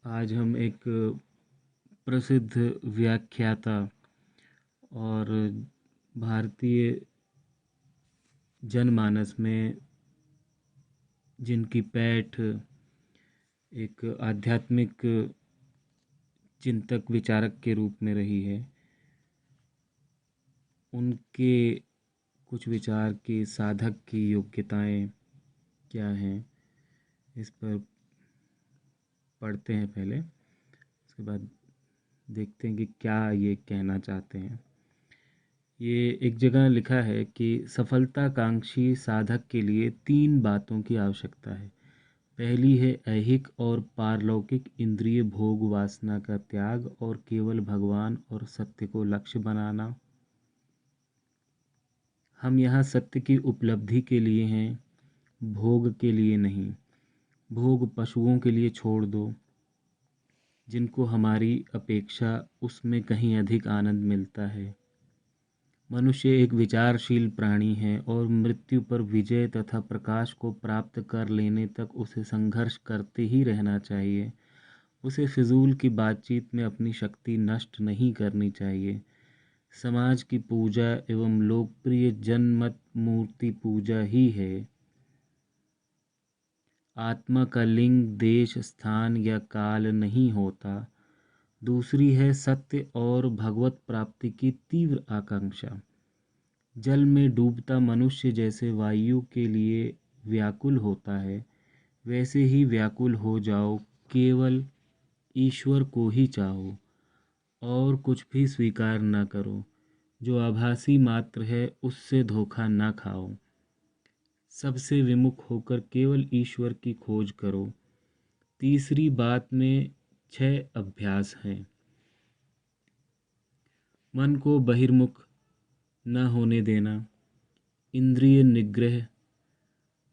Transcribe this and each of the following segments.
आज हम एक प्रसिद्ध व्याख्याता और भारतीय जनमानस में जिनकी पैठ एक आध्यात्मिक चिंतक विचारक के रूप में रही है, उनके कुछ विचार के साधक की योग्यताएं क्या हैं, इस पर पढ़ते हैं पहले। उसके बाद देखते हैं कि क्या ये कहना चाहते हैं। ये एक जगह लिखा है कि सफलताकांक्षी साधक के लिए 3 बातों की आवश्यकता है। पहली है ऐहिक और पारलौकिक इंद्रिय भोग वासना का त्याग और केवल भगवान और सत्य को लक्ष्य बनाना। हम यहाँ सत्य की उपलब्धि के लिए हैं, भोग के लिए नहीं। भोग पशुओं के लिए छोड़ दो, जिनको हमारी अपेक्षा उसमें कहीं अधिक आनंद मिलता है। मनुष्य एक विचारशील प्राणी है और मृत्यु पर विजय तथा प्रकाश को प्राप्त कर लेने तक उसे संघर्ष करते ही रहना चाहिए। उसे फिजूल की बातचीत में अपनी शक्ति नष्ट नहीं करनी चाहिए। समाज की पूजा एवं लोकप्रिय जनमत मूर्ति पूजा ही है। आत्मा का लिंग, देश, स्थान या काल नहीं होता। दूसरी है सत्य और भगवत प्राप्ति की तीव्र आकांक्षा। जल में डूबता मनुष्य जैसे वायु के लिए व्याकुल होता है, वैसे ही व्याकुल हो जाओ। केवल ईश्वर को ही चाहो और कुछ भी स्वीकार न करो। जो आभासी मात्र है उससे धोखा न खाओ। सबसे विमुख होकर केवल ईश्वर की खोज करो। तीसरी बात में 6 अभ्यास हैं। मन को बहिर्मुख न होने देना, इंद्रिय निग्रह,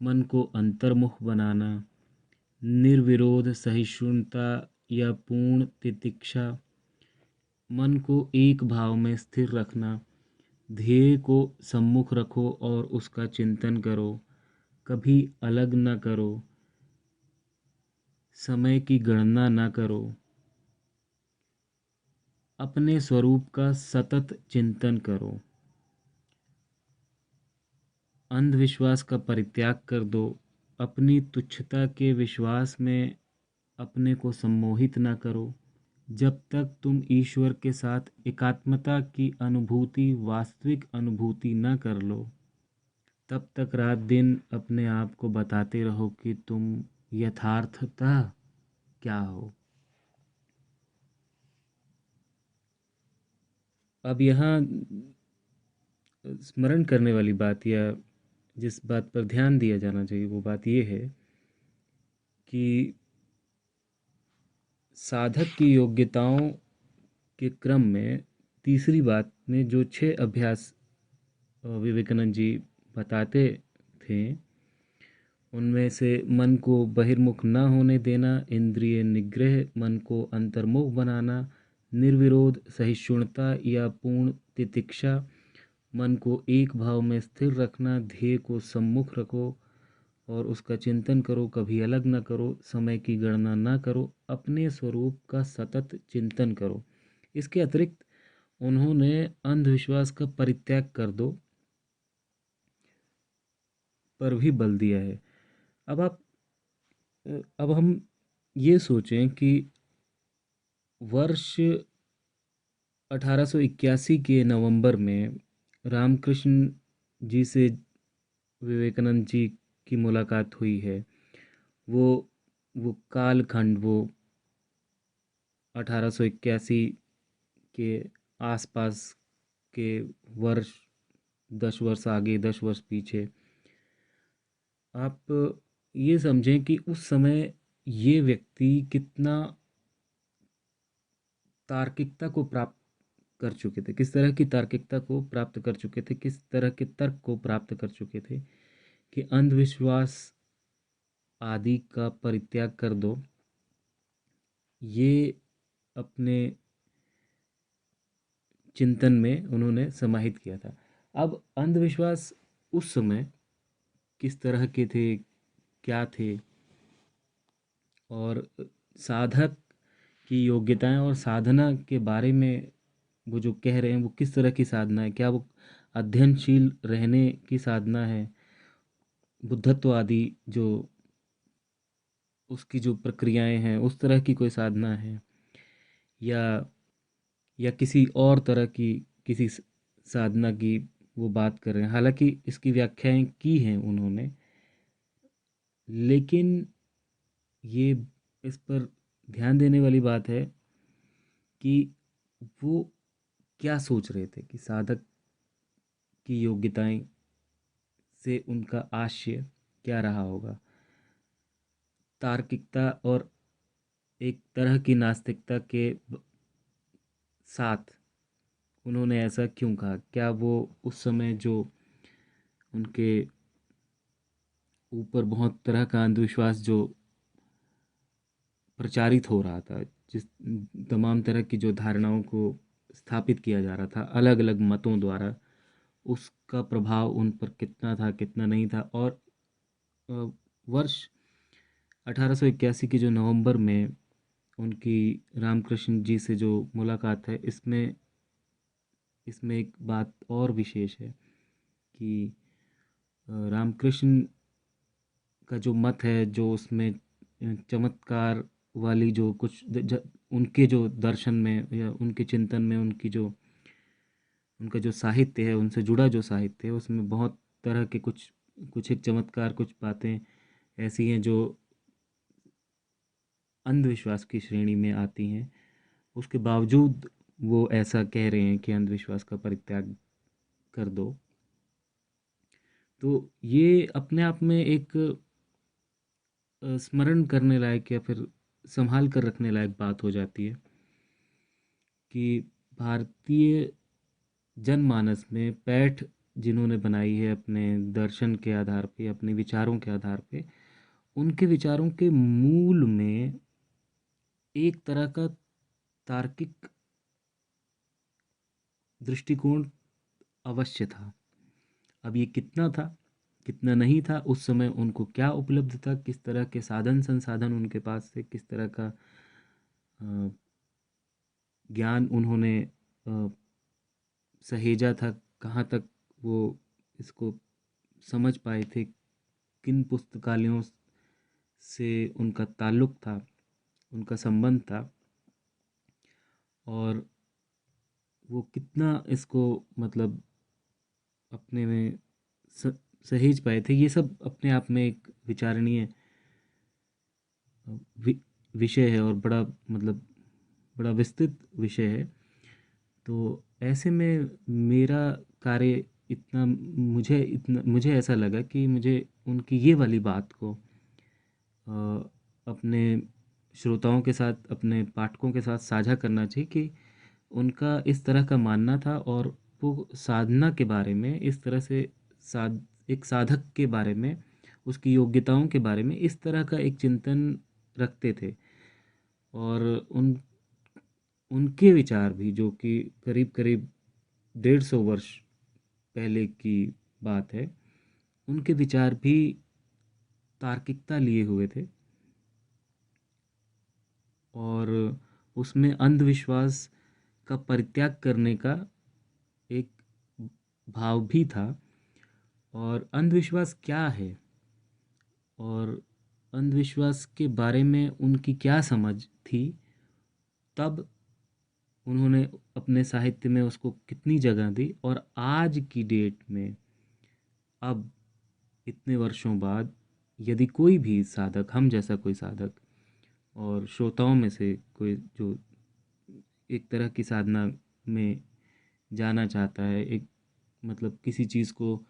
मन को अंतर्मुख बनाना, निर्विरोध सहिष्णुता या पूर्ण तितिक्षा, मन को एक भाव में स्थिर रखना, ध्येय को सम्मुख रखो और उसका चिंतन करो, कभी अलग न करो, समय की गणना न करो, अपने स्वरूप का सतत चिंतन करो, अंधविश्वास का परित्याग कर दो, अपनी तुच्छता के विश्वास में अपने को सम्मोहित न करो। जब तक तुम ईश्वर के साथ एकात्मता की अनुभूति, वास्तविक अनुभूति न कर लो, तब तक रात दिन अपने आप को बताते रहो कि तुम यथार्थतः क्या हो। अब यहाँ स्मरण करने वाली बात या जिस बात पर ध्यान दिया जाना चाहिए वो बात ये है कि साधक की योग्यताओं के क्रम में तीसरी बात में जो 6 अभ्यास विवेकानंद जी बताते थे, उनमें से मन को बहिर्मुख न होने देना, इंद्रिय निग्रह, मन को अंतर्मुख बनाना, निर्विरोध सहिष्णुता या पूर्ण तितिक्षा, मन को एक भाव में स्थिर रखना, ध्येय को सम्मुख रखो और उसका चिंतन करो, कभी अलग न करो, समय की गणना न करो, अपने स्वरूप का सतत चिंतन करो। इसके अतिरिक्त उन्होंने अंधविश्वास का परित्याग कर दो पर भी बल दिया है। अब आप अब हम ये सोचें कि वर्ष 1881 के नवंबर में रामकृष्ण जी से विवेकानंद जी की मुलाकात हुई है। वो वो कालखंड, वो 1881 के आसपास के वर्ष, 10 वर्ष आगे, 10 वर्ष पीछे। आप ये समझें कि उस समय ये व्यक्ति कितना तार्किकता को प्राप्त कर चुके थे, किस तरह की तार्किकता को प्राप्त कर चुके थे, किस तरह के तर्क को प्राप्त कर चुके थे कि अंधविश्वास आदि का परित्याग कर दो। ये अपने चिंतन में उन्होंने समाहित किया था। अब अंधविश्वास उस समय किस तरह के थे, क्या थे, और साधक की योग्यताएं और साधना के बारे में वो जो कह रहे हैं वो किस तरह की साधना है, क्या वो अध्ययनशील रहने की साधना है, बुद्धत्व आदि जो उसकी जो प्रक्रियाएं हैं उस तरह की कोई साधना है, या किसी और तरह की किसी साधना की वो बात कर रहे हैं। हालांकि इसकी व्याख्याएं की हैं उन्होंने, लेकिन ये इस पर ध्यान देने वाली बात है कि वो क्या सोच रहे थे कि साधक की योग्यताएं से उनका आशय क्या रहा होगा। तार्किकता और एक तरह की नास्तिकता के साथ उन्होंने ऐसा क्यों कहा? क्या वो उस समय जो उनके ऊपर बहुत तरह का अंधविश्वास जो प्रचारित हो रहा था, जिस तमाम तरह की जो धारणाओं को स्थापित किया जा रहा था अलग अलग मतों द्वारा, उसका प्रभाव उन पर कितना था कितना नहीं था। और अ, वर्ष 1881 के जो नवंबर में उनकी रामकृष्ण जी से जो मुलाकात है, इसमें इसमें एक बात और विशेष है कि रामकृष्ण का जो मत है, जो उसमें चमत्कार वाली जो कुछ उनके जो दर्शन में या उनके चिंतन में उनकी जो उनका जो साहित्य है, उनसे जुड़ा जो साहित्य है, उसमें बहुत तरह के कुछ कुछ एक चमत्कार, कुछ बातें ऐसी हैं जो अंधविश्वास की श्रेणी में आती हैं। उसके बावजूद वो ऐसा कह रहे हैं कि अंधविश्वास का परित्याग कर दो। तो ये अपने आप में एक स्मरण करने लायक या फिर संभाल कर रखने लायक बात हो जाती है कि भारतीय जनमानस में पैठ जिन्होंने बनाई है अपने दर्शन के आधार पे, अपने विचारों के आधार पे, उनके विचारों के मूल में एक तरह का तार्किक दृष्टिकोण अवश्य था। अब ये कितना था कितना नहीं था, उस समय उनको क्या उपलब्ध था, किस तरह के साधन संसाधन उनके पास थे, किस तरह का अ, ज्ञान उन्होंने सहेजा था, कहाँ तक वो इसको समझ पाए थे, किन पुस्तकालयों से उनका ताल्लुक था, उनका संबंध था, और वो कितना इसको मतलब अपने में स- सहेज पाए थे, ये सब अपने आप में एक विचारणीय वि, विषय है और बड़ा मतलब बड़ा विस्तृत विषय है। तो ऐसे में मेरा कार्य मुझे ऐसा लगा कि मुझे उनकी ये वाली बात को अपने श्रोताओं के साथ, अपने पाठकों के साथ साझा करना चाहिए कि उनका इस तरह का मानना था, और वो साधना के बारे में इस तरह से एक साधक के बारे में, उसकी योग्यताओं के बारे में इस तरह का एक चिंतन रखते थे। और उनके विचार भी, जो कि करीब करीब 150 वर्ष पहले की बात है, उनके विचार भी तार्किकता लिए हुए थे, और उसमें अंधविश्वास का परित्याग करने का एक भाव भी था। और अंधविश्वास क्या है और अंधविश्वास के बारे में उनकी क्या समझ थी, तब उन्होंने अपने साहित्य में उसको कितनी जगह दी, और आज की डेट में अब इतने वर्षों बाद यदि कोई भी साधक, हम जैसा कोई साधक और श्रोताओं में से कोई जो एक तरह की साधना में जाना चाहता है, एक मतलब किसी चीज़ को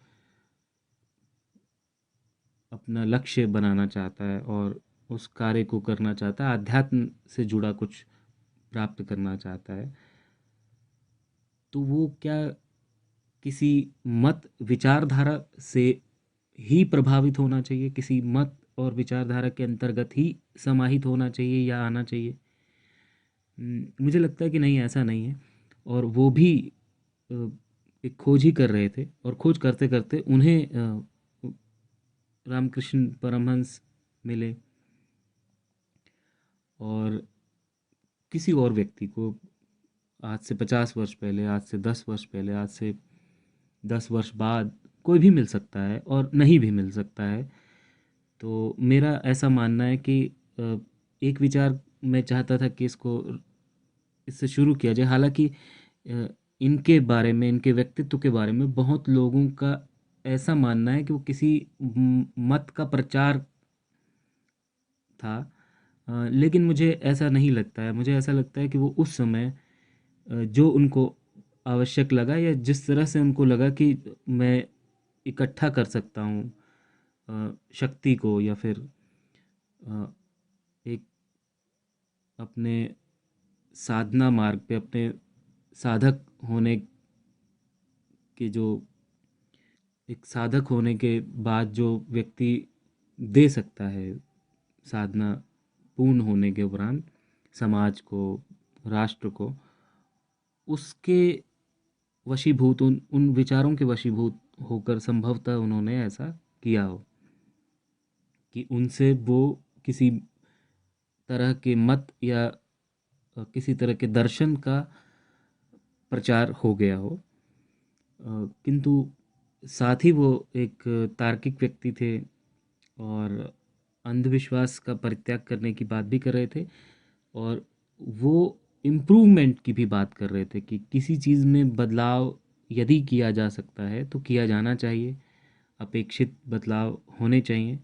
अपना लक्ष्य बनाना चाहता है और उस कार्य को करना चाहता है, आध्यात्म से जुड़ा कुछ प्राप्त करना चाहता है, तो वो क्या किसी मत विचारधारा से ही प्रभावित होना चाहिए, किसी मत और विचारधारा के अंतर्गत ही समाहित होना चाहिए या आना चाहिए? मुझे लगता है कि नहीं, ऐसा नहीं है। और वो भी अ, एक खोज ही कर रहे थे, और खोज करते करते उन्हें रामकृष्ण परमहंस मिले, और किसी और व्यक्ति को आज से 50 वर्ष पहले, आज से 10 वर्ष पहले, आज से 10 वर्ष बाद कोई भी मिल सकता है और नहीं भी मिल सकता है। तो मेरा ऐसा मानना है कि एक विचार मैं चाहता था कि इससे शुरू किया जाए। हालांकि अ, इनके बारे में, इनके व्यक्तित्व के बारे में बहुत लोगों का ऐसा मानना है कि वो किसी मत का प्रचार था। लेकिन मुझे ऐसा नहीं लगता है। मुझे ऐसा लगता है कि वो उस समय जो उनको आवश्यक लगा या जिस तरह से उनको लगा कि मैं इकट्ठा कर सकता हूँ शक्ति को, या फिर अ, एक अपने साधना मार्ग पे, अपने साधक होने के जो एक साधक होने के बाद जो व्यक्ति दे सकता है साधना पूर्ण होने के उपरांत समाज को, राष्ट्र को, उसके वशीभूत, उन विचारों के वशीभूत होकर संभवतः उन्होंने ऐसा किया हो कि उनसे वो किसी तरह के मत या किसी तरह के दर्शन का प्रचार हो गया हो। किंतु साथ ही वो एक तार्किक व्यक्ति थे और अंधविश्वास का परित्याग करने की बात भी कर रहे थे, और वो इम्प्रूवमेंट की भी बात कर रहे थे कि किसी चीज़ में बदलाव यदि किया जा सकता है तो किया जाना चाहिए, अपेक्षित बदलाव होने चाहिए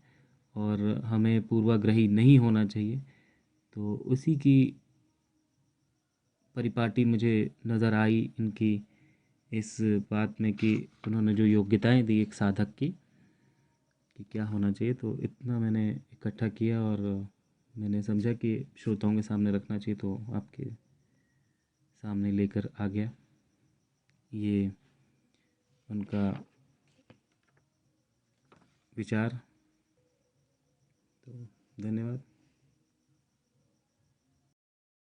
और हमें पूर्वाग्रही नहीं होना चाहिए। तो उसी की परिपाटी मुझे नज़र आई इनकी इस बात में कि उन्होंने जो योग्यताएं दी एक साधक की, कि क्या होना चाहिए। तो इतना मैंने इकट्ठा किया और मैंने समझा कि श्रोताओं के सामने रखना चाहिए, तो आपके सामने लेकर आ गया ये उनका विचार। तो धन्यवाद।